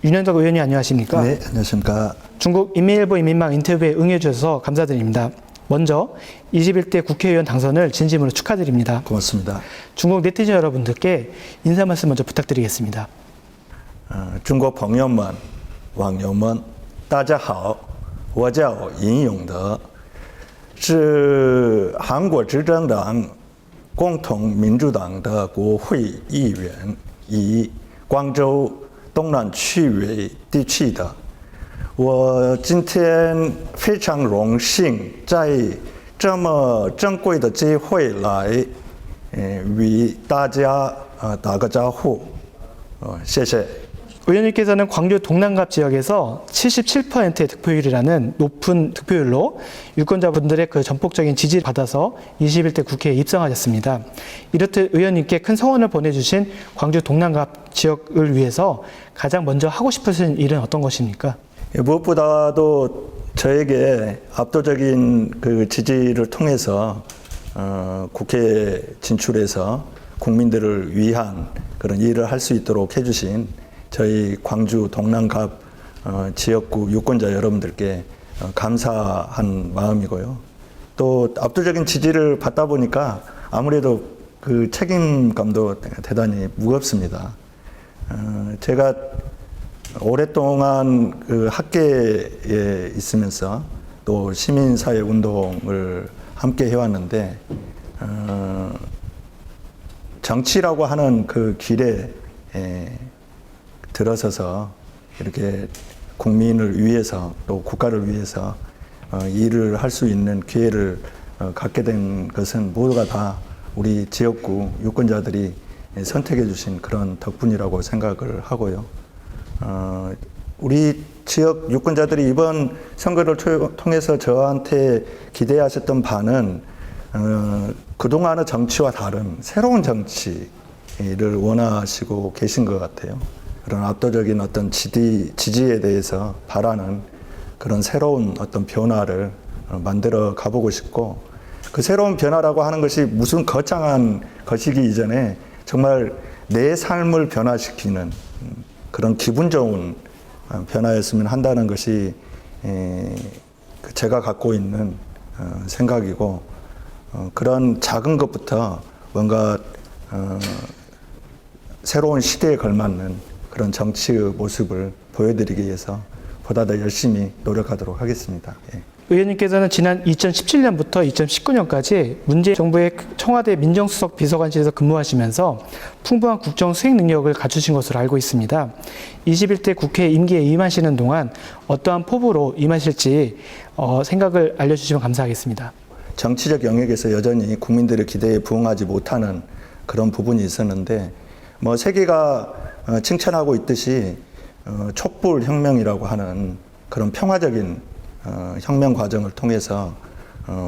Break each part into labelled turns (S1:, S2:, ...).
S1: 윤현석 의원님 안녕하십니까?
S2: 네, 안녕하십니까.
S1: 중국 인민일보 인민망 인터뷰에 응해주셔서 감사드립니다. 먼저 21대 국회의원 당선을 진심으로 축하드립니다.
S2: 고맙습니다.
S1: 중국 네티즌 여러분들께 인사 말씀 먼저 부탁드리겠습니다.
S2: 中国朋友们、网友们，大家好，我叫尹永德，是韩国执政党共同民主党的国会议员，以广州东南区为地区的。我今天非常荣幸在这么珍贵的机会来，与大家打个招呼，谢谢。
S1: 의원님께서는 광주 동남갑 지역에서 77%의 득표율이라는 높은 득표율로 유권자분들의 그 전폭적인 지지를 받아서 21대 국회에 입성하셨습니다. 이렇듯 의원님께 큰 성원을 보내주신 광주 동남갑 지역을 위해서 가장 먼저 하고 싶으신 일은 어떤 것입니까?
S2: 무엇보다도 저에게 압도적인 그 지지를 통해서 국회에 진출해서 국민들을 위한 그런 일을 할 수 있도록 해주신 저희 광주 동남갑 지역구 유권자 여러분들께 감사한 마음이고요. 또 압도적인 지지를 받다 보니까 아무래도 그 책임감도 대단히 무겁습니다. 제가 오랫동안 그 학계에 있으면서 또 시민사회 운동을 함께 해왔는데 정치라고 하는 그 길에 들어서서 이렇게 국민을 위해서 또 국가를 위해서 일을 할 수 있는 기회를 갖게 된 것은 모두가 다 우리 지역구 유권자들이 선택해 주신 그런 덕분이라고 생각을 하고요. 우리 지역 유권자들이 이번 선거를 통해서 저한테 기대하셨던 바는 그동안의 정치와 다른 새로운 정치를 원하시고 계신 것 같아요. 그런 압도적인 어떤 지지에 대해서 바라는 그런 새로운 어떤 변화를 만들어 가보고 싶고, 그 새로운 변화라고 하는 것이 무슨 거창한 것이기 이전에 정말 내 삶을 변화시키는 그런 기분 좋은 변화였으면 한다는 것이 제가 갖고 있는 생각이고, 그런 작은 것부터 뭔가 새로운 시대에 걸맞는 그런 정치의 모습을 보여드리기 위해서 보다 더 열심히 노력하도록 하겠습니다. 예.
S1: 의원님께서는 지난 2017년부터 2019년까지 문재인 정부의 청와대 민정수석 비서관실에서 근무하시면서 풍부한 국정 수행 능력을 갖추신 것으로 알고 있습니다. 21대 국회 임기에 임하시는 동안 어떠한 포부로 임하실지 생각을 알려주시면 감사하겠습니다.
S2: 정치적 영역에서 여전히 국민들의 기대에 부응하지 못하는 그런 부분이 있었는데, 뭐 세계가 칭찬하고 있듯이 촛불혁명이라고 하는 그런 평화적인 혁명 과정을 통해서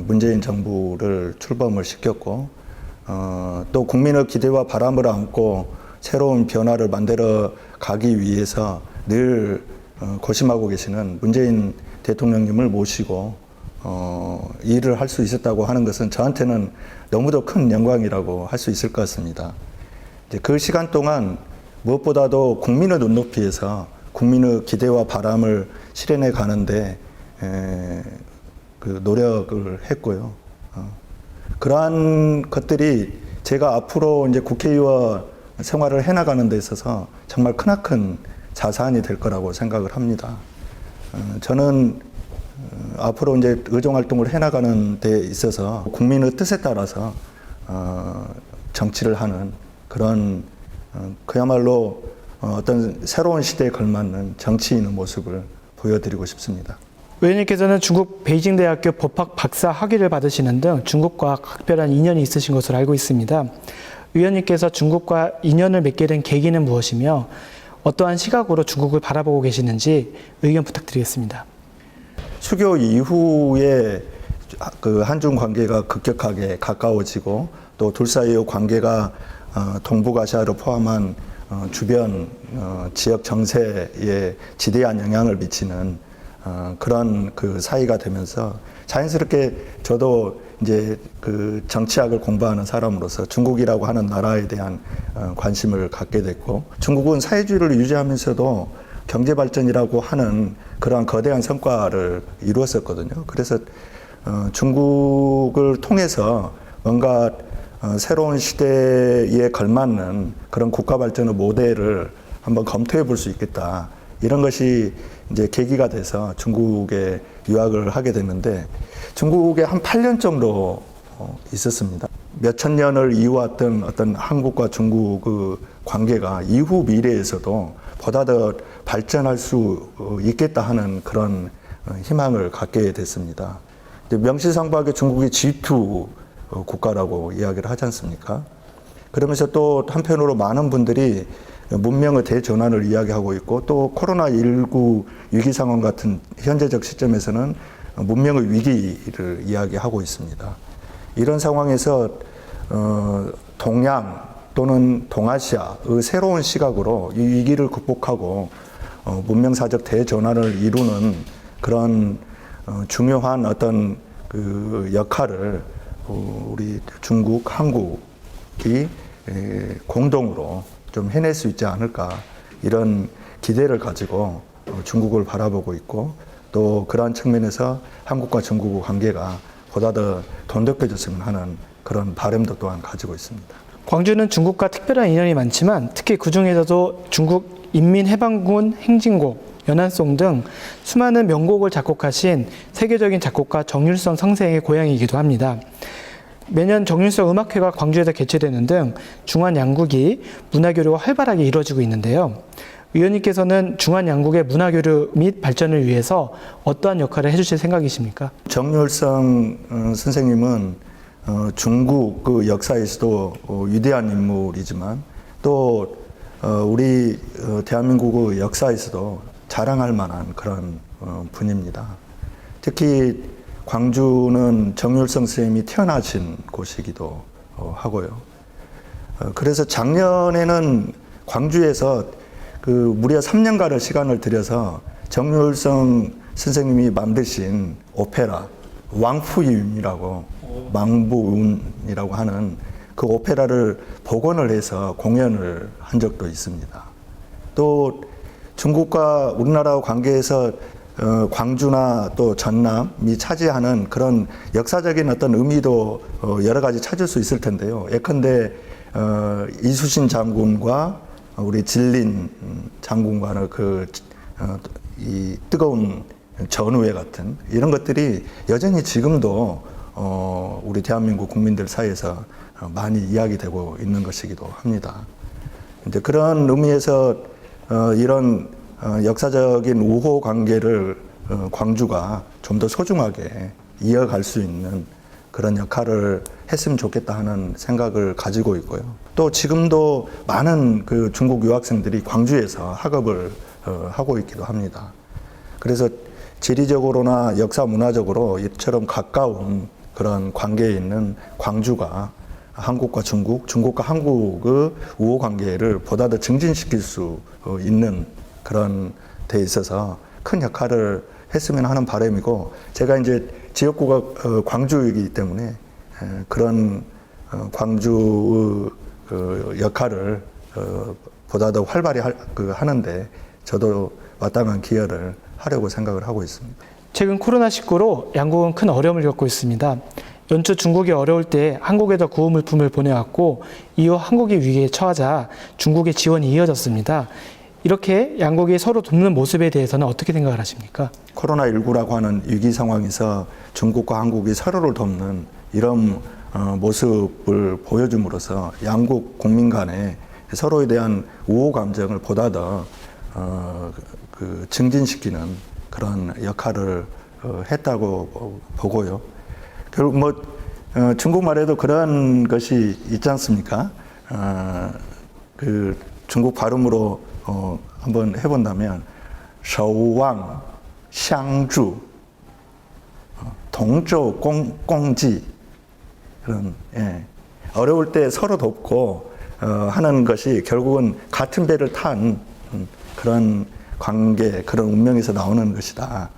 S2: 문재인 정부를 출범을 시켰고, 또 국민의 기대와 바람을 안고 새로운 변화를 만들어 가기 위해서 늘 고심하고 계시는 문재인 대통령님을 모시고 일을 할 수 있었다고 하는 것은 저한테는 너무도 큰 영광이라고 할 수 있을 것 같습니다. 이제 그 시간 동안 무엇보다도 국민의 눈높이에서 국민의 기대와 바람을 실현해 가는데 그 노력을 했고요. 그러한 것들이 제가 앞으로 이제 국회의원 생활을 해나가는 데 있어서 정말 크나큰 자산이 될 거라고 생각을 합니다. 저는 앞으로 이제 의정 활동을 해나가는 데 있어서 국민의 뜻에 따라서 정치를 하는 그런 그야말로 어떤 새로운 시대에 걸맞는 정치인의 모습을 보여드리고 싶습니다.
S1: 의원님께서는 중국 베이징대학교 법학 박사 학위를 받으시는 등 중국과 각별한 인연이 있으신 것으로 알고 있습니다. 의원님께서 중국과 인연을 맺게 된 계기는 무엇이며 어떠한 시각으로 중국을 바라보고 계시는지 의견 부탁드리겠습니다.
S2: 수교 이후에 그 한중 관계가 급격하게 가까워지고 또 둘 사이의 관계가 동북아시아를 포함한 주변 지역 정세에 지대한 영향을 미치는 그런 그 사이가 되면서 자연스럽게 저도 이제 그 정치학을 공부하는 사람으로서 중국이라고 하는 나라에 대한 관심을 갖게 됐고, 중국은 사회주의를 유지하면서도 경제 발전이라고 하는 그러한 거대한 성과를 이루었었거든요. 그래서 중국을 통해서 뭔가 새로운 시대에 걸맞는 그런 국가 발전의 모델을 한번 검토해 볼 수 있겠다. 이런 것이 이제 계기가 돼서 중국에 유학을 하게 됐는데 중국에 한 8년 정도 있었습니다. 몇천 년을 이어왔던 어떤 한국과 중국의 관계가 이후 미래에서도 보다 더 발전할 수 있겠다 하는 그런 희망을 갖게 됐습니다. 명실상부하게 중국이 G2 국가라고 이야기를 하지 않습니까? 그러면서 또 한편으로 많은 분들이 문명의 대전환을 이야기하고 있고 또 코로나19 위기 상황 같은 현재적 시점에서는 문명의 위기를 이야기하고 있습니다. 이런 상황에서 동양 또는 동아시아의 새로운 시각으로 이 위기를 극복하고 문명사적 대전환을 이루는 그런 중요한 어떤 그 역할을 우리 중국, 한국이 공동으로 좀 해낼 수 있지 않을까 이런 기대를 가지고 중국을 바라보고 있고 또 그러한 측면에서 한국과 중국의 관계가 보다 더 돈독해졌으면 하는 그런 바람도 또한 가지고 있습니다.
S1: 광주는 중국과 특별한 인연이 많지만 특히 그 중에서도 중국 인민해방군 행진곡, 연안송 등 수많은 명곡을 작곡하신 세계적인 작곡가 정율성 선생의 고향이기도 합니다. 매년 정율성 음악회가 광주에서 개최되는 등 중한 양국이 문화교류가 활발하게 이루어지고 있는데요. 의원님께서는 중한 양국의 문화교류 및 발전을 위해서 어떠한 역할을 해주실 생각이십니까?
S2: 정율성 선생님은 중국 그 역사에서도 위대한 인물이지만 또 우리 대한민국의 역사에서도 자랑할 만한 그런 분입니다. 특히 광주는 정율성 선생님이 태어나신 곳이기도 하고요. 그래서 작년에는 광주에서 그 무려 3년간의 시간을 들여서 정율성 선생님이 만드신 오페라 왕푸임이라고 망부운이라고 하는 그 오페라를 복원을 해서 공연을 한 적도 있습니다. 또 중국과 우리나라 관계에서 광주나 또 전남이 차지하는 그런 역사적인 어떤 의미도 여러 가지 찾을 수 있을 텐데요. 예컨대 이수신 장군과 우리 진린 장군과의 이 뜨거운 전우회 같은 이런 것들이 여전히 지금도 우리 대한민국 국민들 사이에서 많이 이야기되고 있는 것이기도 합니다. 이제 그런 의미에서 이런 역사적인 우호 관계를 광주가 좀 더 소중하게 이어갈 수 있는 그런 역할을 했으면 좋겠다 하는 생각을 가지고 있고요. 또 지금도 많은 그 중국 유학생들이 광주에서 학업을 하고 있기도 합니다. 그래서 지리적으로나 역사 문화적으로 이처럼 가까운 그런 관계에 있는 광주가 한국과 중국, 중국과 한국의 우호 관계를 보다 더 증진시킬 수 있는 그런 데 있어서 큰 역할을 했으면 하는 바람이고, 제가 이제 지역구가 광주이기 때문에 그런 광주의 역할을 보다 더 활발히 하는데 저도 마땅한 기여를 하려고 생각을 하고 있습니다.
S1: 최근 코로나19로 양국은 큰 어려움을 겪고 있습니다. 연초 중국이 어려울 때 한국에다 구호 물품을 보내왔고 이후 한국이 위기에 처하자 중국의 지원이 이어졌습니다. 이렇게 양국이 서로 돕는 모습에 대해서는 어떻게 생각을 하십니까?
S2: 코로나19라고 하는 위기 상황에서 중국과 한국이 서로를 돕는 이런 모습을 보여줌으로써 양국 국민 간에 서로에 대한 우호 감정을 보다 더 증진시키는 그런 역할을 했다고 보고요. 결국 중국말에도 그런 것이 있지 않습니까? 그 중국 발음으로 한번 해본다면 守望相助 동조 공지 그런 어려울 때 서로 돕고 하는 것이 결국은 같은 배를 탄 그런 관계, 그런 운명에서 나오는 것이다.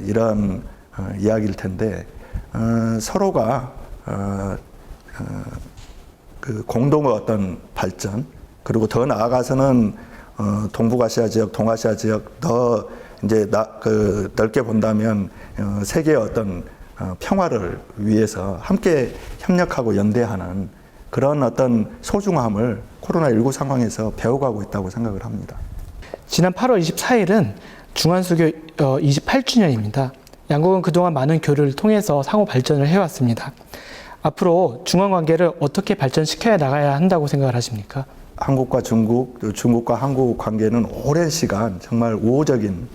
S2: 이런 이야기일 텐데 서로가 그 공동의 어떤 발전, 그리고 더 나아가서는 동북아시아 지역, 동아시아 지역 더 이제 넓게 본다면 세계의 어떤 평화를 위해서 함께 협력하고 연대하는 그런 어떤 소중함을 코로나19 상황에서 배워가고 있다고 생각을 합니다.
S1: 지난 8월 24일은 중한수교 28주년입니다. 양국은 그동안 많은 교류를 통해서 상호 발전을 해왔습니다. 앞으로 중한 관계를 어떻게 발전시켜야 나가야 한다고 생각을 하십니까?
S2: 한국과 중국, 또 중국과 한국 관계는 오랜 시간 정말 우호적인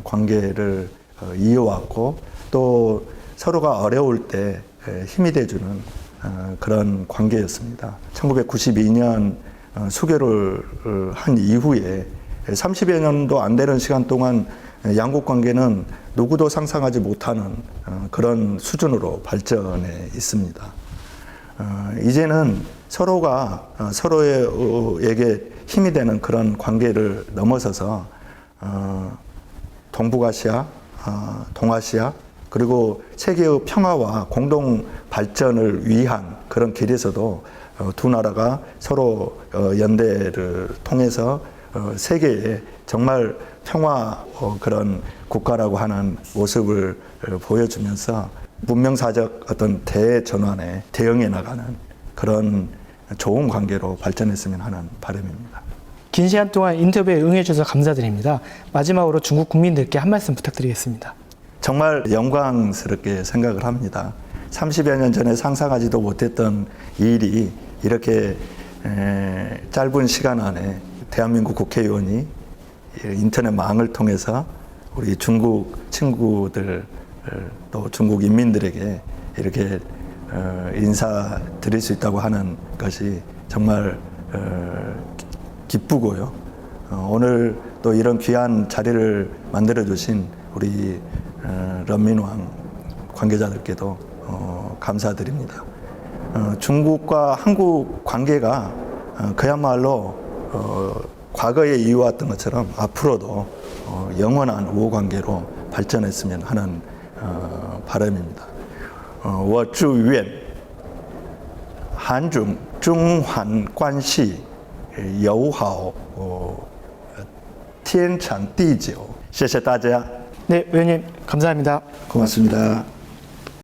S2: 관계를 이어왔고 또 서로가 어려울 때 힘이 돼주는 그런 관계였습니다. 1992년 수교를 한 이후에 30여 년도 안 되는 시간 동안 양국 관계는 누구도 상상하지 못하는 그런 수준으로 발전해 있습니다. 이제는 서로가 서로에게 힘이 되는 그런 관계를 넘어서서 동북아시아, 동아시아 그리고 세계의 평화와 공동 발전을 위한 그런 길에서도 두 나라가 서로 연대를 통해서 세계에 정말 평화 그런 국가라고 하는 모습을 보여주면서 문명사적 어떤 대전환에 대응해 나가는 그런 좋은 관계로 발전했으면 하는 바람입니다.
S1: 긴 시간 동안 인터뷰에 응해주셔서 감사드립니다. 마지막으로 중국 국민들께 한 말씀 부탁드리겠습니다.
S2: 정말 영광스럽게 생각을 합니다. 30여 년 전에 상상하지도 못했던 일이 이렇게 짧은 시간 안에 대한민국 국회의원이 인터넷 망을 통해서 우리 중국 친구들 또 중국 인민들에게 이렇게 인사드릴 수 있다고 하는 것이 정말 기쁘고요. 오늘 또 이런 귀한 자리를 만들어 주신 우리 런민왕 관계자들께도 감사드립니다. 중국과 한국 관계가 그야말로 과거에 이어왔던 것처럼 앞으로도 영원한 우호 관계로 발전했으면 하는 바람입니다. 我祝愿韩中中韩关系友好天长地久。谢谢大家。
S1: 네, 의원님 감사합니다.
S2: 고맙습니다.